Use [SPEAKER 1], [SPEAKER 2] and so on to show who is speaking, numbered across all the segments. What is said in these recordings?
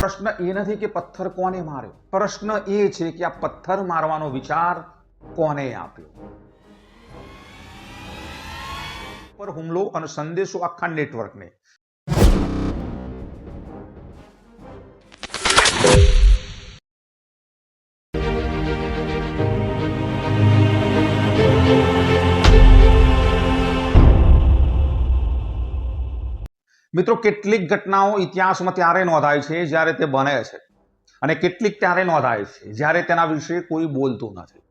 [SPEAKER 1] પ્રશ્ન એ નથી કે પથ્થર કોને માર્યો, પ્રશ્ન એ છે કે આ પથ્થર મારવાનો વિચાર કોને આપ્યો. પર હુમલો અને સંદેશો આખા નેટવર્કને. મિત્રો, કેટલીક ઘટનાઓ ઇતિહાસમાં ત્યારે નોંધાય છે જ્યારે તે બને છે અને કેટલીક ત્યારે નોંધાય છે જ્યારે તેના વિશે કોઈ બોલતું નથી.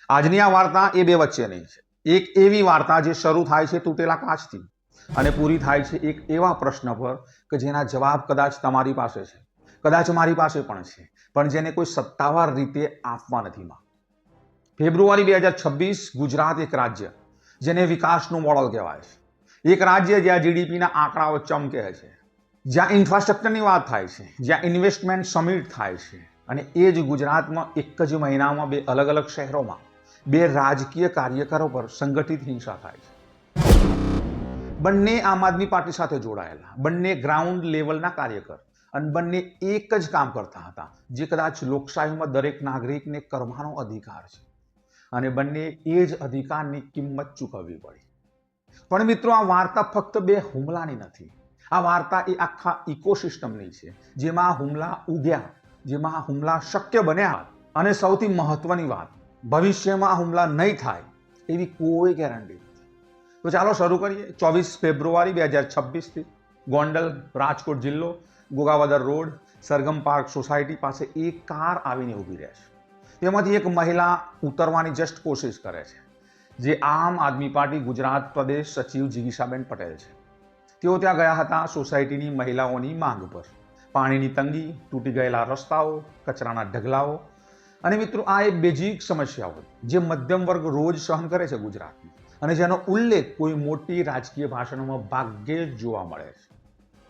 [SPEAKER 1] આજની આ વાર્તા એ બે વચ્ચેની છે. એક એવી વાર્તા જે શરૂ થાય છે તૂટેલા કાચથી અને પૂરી થાય છે એક એવા પ્રશ્ન પર કે જેના જવાબ કદાચ તમારી પાસે છે, કદાચ મારી પાસે પણ છે, પણ જેને કોઈ સત્તાવાર રીતે આપવા નથી માંગતું. ફેબ્રુઆરી 2026 ગુજરાત એક રાજ્ય જેને વિકાસનું મોડલ કહેવાય છે. એક રાજ્ય જ્યાં જીડીપીના આંકડાઓ ચમકે છે, જ્યાં ઇન્ફ્રાસ્ટ્રક્ચરની વાત થાય છે, જ્યાં ઇન્વેસ્ટમેન્ટ સમિટ થાય છે, અને એ જ ગુજરાતમાં એક જ મહિનામાં બે અલગ અલગ શહેરોમાં બે રાજકીય કાર્યકરો પર સંગઠિત હિંસા થાય છે. બંને આમ આદમી પાર્ટી સાથે જોડાયેલા, બંને ગ્રાઉન્ડ લેવલના કાર્યકર અને બંને એક જ કામ કરતા હતા જે કદાચ લોકશાહીમાં દરેક નાગરિકને કરવાનો અધિકાર છે, અને બંને એ જ અધિકારની કિંમત ચૂકવવી પડી. પણ મિત્રો, આ વાર્તા ફક્ત બે હુમલાની નથી. આ વાર્તા એ આખા ઇકોસિસ્ટમની છે જેમાં હુમલા ઉગ્યા, જેમાં હુમલા શક્ય બન્યા, અને સૌથી મહત્વની વાત, ભવિષ્યમાં આ હુમલા નહીં થાય એવી કોઈ ગેરંટી નથી. તો ચાલો શરૂ કરીએ. 24 ફેબ્રુઆરી 2026 ગોંડલ, રાજકોટ જિલ્લો, ગોગાવદર રોડ, સરગમ પાર્ક સોસાયટી પાસે એક કાર આવીને ઊભી રહે છે. તેમાંથી એક મહિલા ઉતરવાની જસ્ટ કોશિશ કરે છે, જે આમ આદમી પાર્ટી ગુજરાત પ્રદેશ સચિવ જિગીશાબેન પટેલ છે. તેઓ ત્યાં ગયા હતા સોસાયટીની મહિલાઓની માંગ પર. પાણીની તંગી, તૂટી ગયેલા રસ્તાઓ, કચરાના ઢગલાઓ, અને મિત્રો, આ એક બેઝિક સમસ્યાઓ જે મધ્યમ વર્ગ રોજ સહન કરે છે ગુજરાતમાં, અને જેનો ઉલ્લેખ કોઈ મોટી રાજકીય ભાષણોમાં ભાગ્યે જ જોવા મળે છે.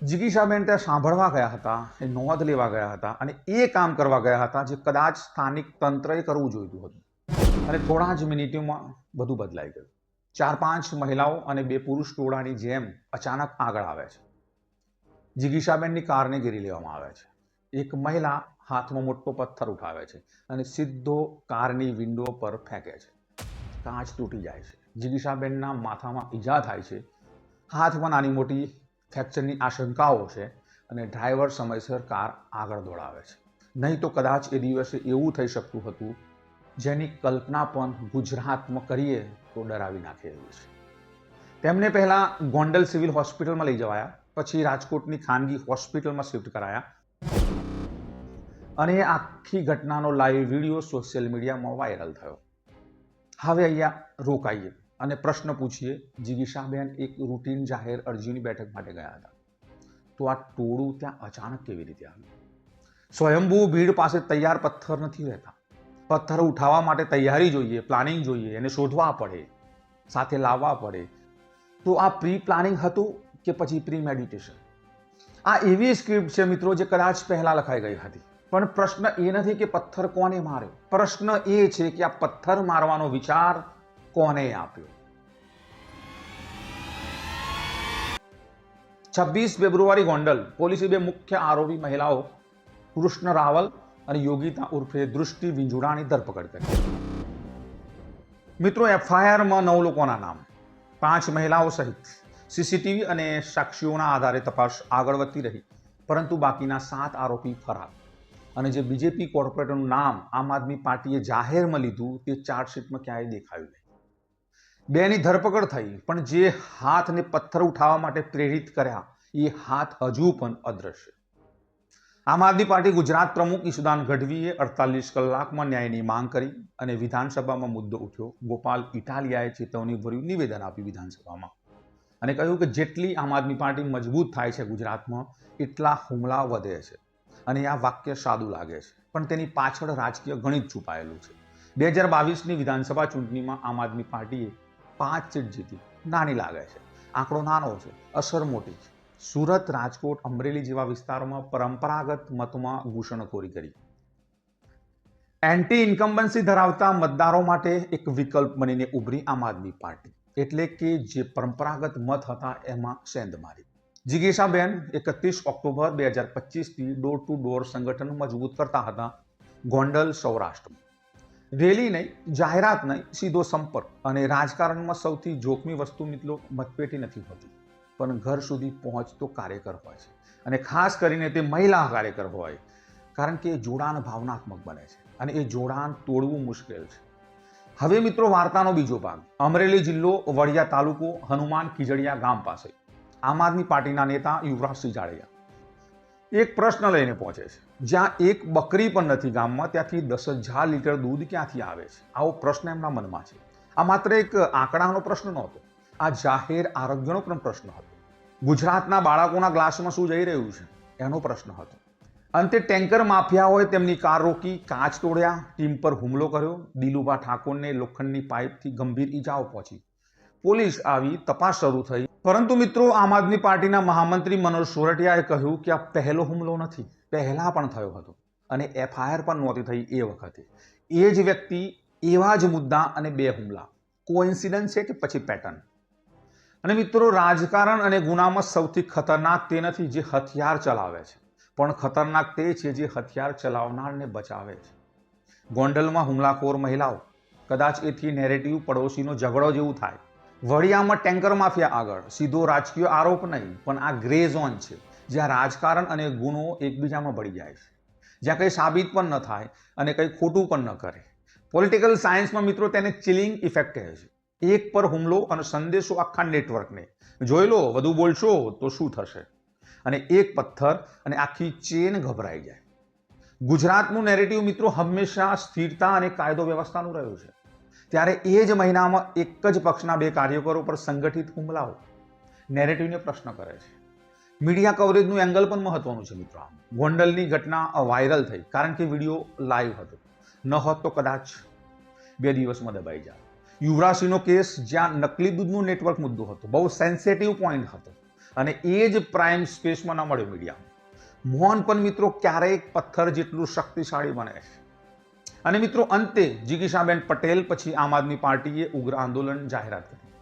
[SPEAKER 1] જિગીશાબેન ત્યાં સાંભળવા ગયા હતા, એ નોંધ લેવા ગયા હતા, અને એ કામ કરવા ગયા હતા જે કદાચ સ્થાનિક તંત્રએ કરવું જોઈતું હતું. અને થોડા જ મિનિટોમાં બધું બદલાઈ ગયું. 4-5 મહિલાઓ અને 2 પુરુષ ટોળાની જેમ અચાનક આગળ આવે છે. જિગીશાબેનની કારને ઘેરી લેવામાં આવે છે. એક મહિલા હાથમાં મોટો પથ્થર ઉઠાવે છે અને સીધો કારની વિન્ડો પર ફેંકે છે. કાચ તૂટી જાય છે. જિગીશાબેનના માથામાં ઈજા થાય છે. હાથમાં નાની મોટી ફ્રેક્ચરની આશંકાઓ છે, અને ડ્રાઈવર સમયસર કાર આગળ દોડાવે છે. નહીં તો કદાચ એ દિવસે એવું થઈ શકતું હતું જેની કલ્પના પણ ગુજરાતમાં કરીએ તો ડરાવી નાખે એવું છે. તેમને પહેલા ગોંડલ સિવિલ હોસ્પિટલમાં લઈ જવાયા, પછી રાજકોટની ખાનગી હોસ્પિટલમાં શિફ્ટ કરાયા, અને આખી ઘટનાનો લાઈવ વિડીયો સોશિયલ મીડિયામાં વાયરલ થયો. હવે અહીંયા રોકાઈએ અને પ્રશ્ન પૂછીએ. જિગીશાબેન એક રૂટીન જાહેર અરજીની બેઠક માટે ગયા હતા, તો આ ટોળું ત્યાં અચાનક કેવી રીતે આવ્યું? સ્વયંભૂ ભીડ પાસે તૈયાર પથ્થર નથી રહેતા. પથ્થર ઉઠાવવા માટે તૈયારી જોઈએ, પ્લાનિંગ જોઈએ, એને શોધવા પડે, સાથે લાવવા પડે. તો આ પ્રી પ્લાનિંગ હતું કે પછી પ્રી મેડિટેશન? આ એવી સ્ક્રિપ્ટ છે મિત્રો જે કદાચ પહેલા લખાઈ ગઈ હતી. પણ પ્રશ્ન એ નથી કે પથ્થર કોને માર્યો, પ્રશ્ન એ છે કે આ પથ્થર મારવાનો વિચાર કોને આપ્યો. 26 ફેબ્રુઆરી ગોંડલ પોલીસે 2 મુખ્ય આરોપી મહિલાઓ કૃષ્ણ રાવલ અને યોગિતા ઉર્ફે દૃષ્ટિ વિંજુડાની ધરપકડ કરી. મિત્રો, એફઆઈઆરમાં 9 લોકોના નામ, 5 મહિલાઓ સહિત સીસીટીવી અને સાક્ષીઓના આધારે તપાસ આગળ વધતી રહી, પરંતુ બાકીના 7 આરોપી ફરાર. અને જે બીજેપી કોર્પોરેટરનું નામ આમ આદમી પાર્ટીએ જાહેરમાં લીધું તે ચાર્જશીટમાં ક્યાંય દેખાયું નહીં. 2ની ધરપકડ થઈ, પણ જે હાથને પથ્થર ઉઠાવવા માટે પ્રેરિત કર્યા એ હાથ હજુ પણ અદ્રશ્ય. આમ આદમી પાર્ટી ગુજરાત પ્રમુખ ઈશુદાન ગઢવીએ 48 કલાકમાં ન્યાયની માંગ કરી, અને વિધાનસભામાં મુદ્દો ઉઠ્યો. ગોપાલ ઇટાલિયાએ ચેતવણીભર્યું નિવેદન આપ્યું વિધાનસભામાં, અને કહ્યું કે જેટલી આમ આદમી પાર્ટી મજબૂત થાય છે ગુજરાતમાં, એટલા હુમલા વધે છે. અને આ વાક્ય સાદું લાગે છે, પણ તેની પાછળ રાજકીય ગણિત છુપાયેલું છે. 2022ની વિધાનસભા ચૂંટણીમાં આમ આદમી પાર્ટીએ 5 સીટ જીતી. નાની લાગે છે, આંકડો નાનો છે, અસર મોટી છે. સુરત, રાજકોટ, અમરેલી જેવા વિસ્તારોમાં પરંપરાગત મતમાં ઘૂસણખોરી કરી. એન્ટી ઇન્કમ્બન્સી ધરાવતા મતદારો માટે એક વિકલ્પ બનીને ઉભરી આમ આદમી પાર્ટી. એટલે કે જે પરંપરાગત મત હતા એમાં સેંધ મારી. જિગીશાબેન 31 ઓક્ટોબર 2025થી ડોર ટુ ડોર સંગઠન મજબૂત કરતા હતા ગોંડલ સૌરાષ્ટ્રમાં. રેલી નહીં, જાહેરાત નહીં, સીધો સંપર્ક. અને રાજકારણમાં સૌથી જોખમી વસ્તુ મિત્રો મતપેટી નથી હોતી, પણ ઘર સુધી પહોંચતો કાર્યકર હોય છે. અને ખાસ કરીને તે મહિલા કાર્યકર હોય, કારણ કે એ જોડાણ ભાવનાત્મક બને છે અને એ જોડાણ તોડવું મુશ્કેલ છે. હવે મિત્રો વાર્તાનો બીજો ભાગ. અમરેલી જિલ્લો, વડિયા તાલુકો, હનુમાન ખીજડીયા ગામ પાસે આમ આદમી પાર્ટીના નેતા યુવરાજસિંહ જાડેજા એક પ્રશ્ન લઈને પહોંચે છે. જ્યાં એક બકરી પણ નથી ગામમાં, ત્યાંથી 10,000 લીટર દૂધ ક્યાંથી આવે છે? આવો પ્રશ્ન એમના મનમાં છે. આ માત્ર એક આંકડાનો પ્રશ્ન નહોતો, આ જાહેર આરોગ્યનો પણ પ્રશ્ન હતો. ગુજરાતના બાળકોના ગ્લાસમાં શું જઈ રહ્યું છે એનો પ્રશ્ન હતો. અંતે ટેન્કર માફિયાઓએ તેમની કાર રોકી, કાચ તોડ્યા, ટીમ પર હુમલો કર્યો. દિલુભા ઠાકોરને લોખંડની પાઇપથી ગંભીર ઈજાઓ પહોંચી. પોલીસ આવી, તપાસ શરૂ થઈ. પરંતુ મિત્રો આમ આદમી પાર્ટીના મહામંત્રી મનોજ સોરઠિયાએ કહ્યું કે આ પહેલો હુમલો નથી, પહેલા પણ થયો હતો અને FIR પણ નહોતી થઈ એ વખતે. એ જ વ્યક્તિ, એવા જ મુદ્દા અને 2 હુમલા. કોઇન્સિડન્સ છે કે પછી પેટર્ન? અને મિત્રો રાજકારણ અને ગુનામાં સૌથી ખતરનાક તે નથી જે હથિયાર ચલાવે છે, પણ ખતરનાક તે છે જે હથિયાર ચલાવનારને બચાવે છે. ગોંડલમાં હુમલાખોર મહિલાઓ, કદાચ એથી નેરેટિવ પડોશીનો ઝઘડો જેવું થાય. વડિયામાં ટેન્કર માફિયા આગળ, સીધો રાજકીય આરોપ નહીં, પણ આ ગ્રે ઝોન છે જ્યાં રાજકારણ અને ગુનો એકબીજામાં ભળી જાય છે, જ્યાં કંઈ સાબિત પણ ન થાય અને કંઈ ખોટું પણ ન કરે. પોલિટિકલ સાયન્સમાં મિત્રો તેને ચિલિંગ ઇફેક્ટ કહે છે. એક પર હુમલો અને સંદેશો આખા નેટવર્કને, જોઈ લો, વધુ બોલશો તો શું થશે. અને એક પથ્થર અને આખી ચેન ગભરાઈ જાય. ગુજરાતનું નેરેટિવ મિત્રો હંમેશા સ્થિરતા અને કાયદો વ્યવસ્થાનું રહ્યું છે. ત્યારે એ જ મહિનામાં એક જ પક્ષના 2 કાર્યકરો પર સંગઠિત હુમલાઓ નેરેટિવને પ્રશ્ન કરે છે. મીડિયા કવરેજનું એંગલ પણ મહત્વનું છે મિત્રો. ગોંડલની ઘટના વાયરલ થઈ કારણ કે વિડીયો લાઈવ હતો. ન હોત તો કદાચ 2 દિવસમાં દબાઈ જાય. યુવરાજસિંહનો કેસ, જ્યાં નકલી દૂધનું નેટવર્ક મુદ્દો હતો, બહુ સેન્સિટિવ પોઈન્ટ હતો અને એ જ પ્રાઇમ સ્પેસમાં ન મળ્યો મીડિયા. મૌન પણ મિત્રો ક્યારેક પથ્થર જેટલું શક્તિશાળી બને છે. અને મિત્રો અંતે જિગીશાબેન પટેલ પછી આમ આદમી પાર્ટીએ ઉગ્ર આંદોલન જાહેરાત કરી.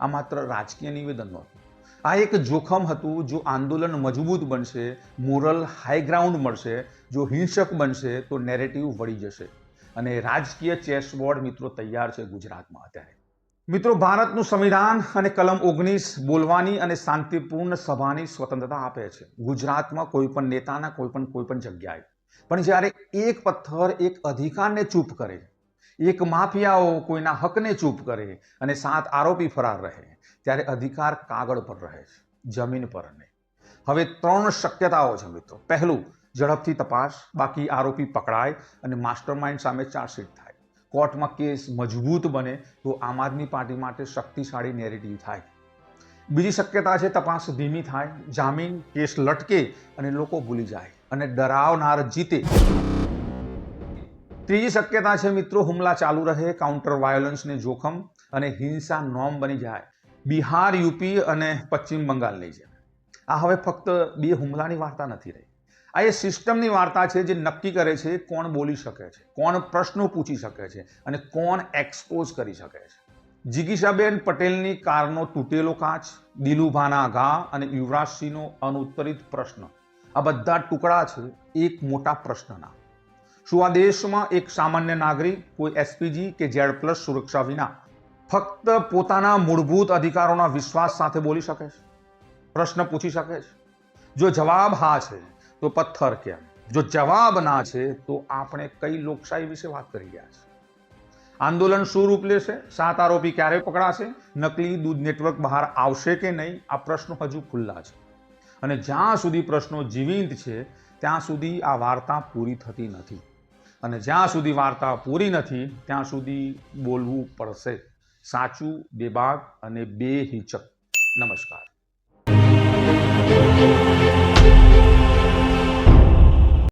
[SPEAKER 1] આ માત્ર રાજકીય નિવેદન નહોતું, આ એક જોખમ હતું. જો આંદોલન મજબૂત બનશે, મોરલ હાઈગ્રાઉન્ડ મળશે, જો હિંસક બનશે તો નેરેટિવ વળી જશે. અને રાજકીય ચેસબોર્ડ મિત્રો તૈયાર છે ગુજરાતમાં અત્યારે. મિત્રો ભારતનું સંવિધાન અને કલમ 19 બોલવાની અને શાંતિપૂર્ણ સભાની સ્વતંત્રતા આપે છે ગુજરાતમાં કોઈ પણ નેતાના કોઈ પણ જગ્યાએ. પણ જ્યારે એક પથ્થર એક અધિકારને ચૂપ કરે, એક માફિયાઓ કોઈના હકને ચૂપ કરે અને 7 આરોપી ફરાર રહે, ત્યારે અધિકાર કાગળ પર રહે છે, જમીન પર નહીં. હવે 3 શક્યતાઓ છે મિત્રો. પહેલું, ઝડપથી તપાસ, બાકી આરોપી પકડાય અને માસ્ટરમાઇન્ડ સામે ચાર્જશીટ થાય. કોર્ટમાં કેસ મજબૂત બને તો આમ આદમી પાર્ટી માટે શક્તિશાળી નેરેટિવ થાય. બીજી શક્યતા છે તપાસ ધીમી થાય, જામીન, કેસ લટકે અને લોકો ભૂલી જાય અને ડરાવનાર જીતે. ત્રીજી શક્યતા છે મિત્રો હુમલા ચાલુ રહે, કાઉન્ટર વાયોલન્સને જોખમ અને હિંસા નોર્મ બની જાય. બિહાર, યુપી અને પશ્ચિમ બંગાળની જેમ. આ હવે ફક્ત 2 હુમલાની વાર્તા નથી રહી. આ એ સિસ્ટમની વાર્તા છે જે નક્કી કરે છે કોણ બોલી શકે છે, કોણ પ્રશ્નો પૂછી શકે છે અને કોણ એક્સપોઝ કરી શકે છે. જિગીશાબેન પટેલની કારનો તૂટેલો કાચ, દિલુભાના ઘા અને યુવરાજસિંહનો અનુત્તરિત પ્રશ્ન, આ બધા ટુકડા છે એક મોટા પ્રશ્નના. શું આ દેશમાં એક સામાન્ય નાગરિક કોઈ SPG કે Z+ સુરક્ષા વિના ફક્ત પોતાના મૂળભૂત અધિકારોના વિશ્વાસ સાથે બોલી શકે છે, પ્રશ્ન પૂછી શકે છે? જો જવાબ હા છે તો પથ્થર કેમ? જો જવાબ ના છે તો આપણે કઈ લોકશાહી વિશે વાત કરી રહ્યા છે? આંદોલન શું રૂપ લેશે? 7 આરોપી ક્યારે પકડાશે? નકલી દૂધ નેટવર્ક બહાર આવશે કે નહીં? આ પ્રશ્નો હજુ ખુલ્લા છે. અને જ્યાં સુધી પ્રશ્નો જીવિત છે ત્યાં સુધી આ વાર્તા પૂરી થતી નથી. અને જ્યાં સુધી વાર્તા પૂરી નથી ત્યાં સુધી બોલવું પડશે સાચું, બેબાક અને બેહિચક. નમસ્કાર.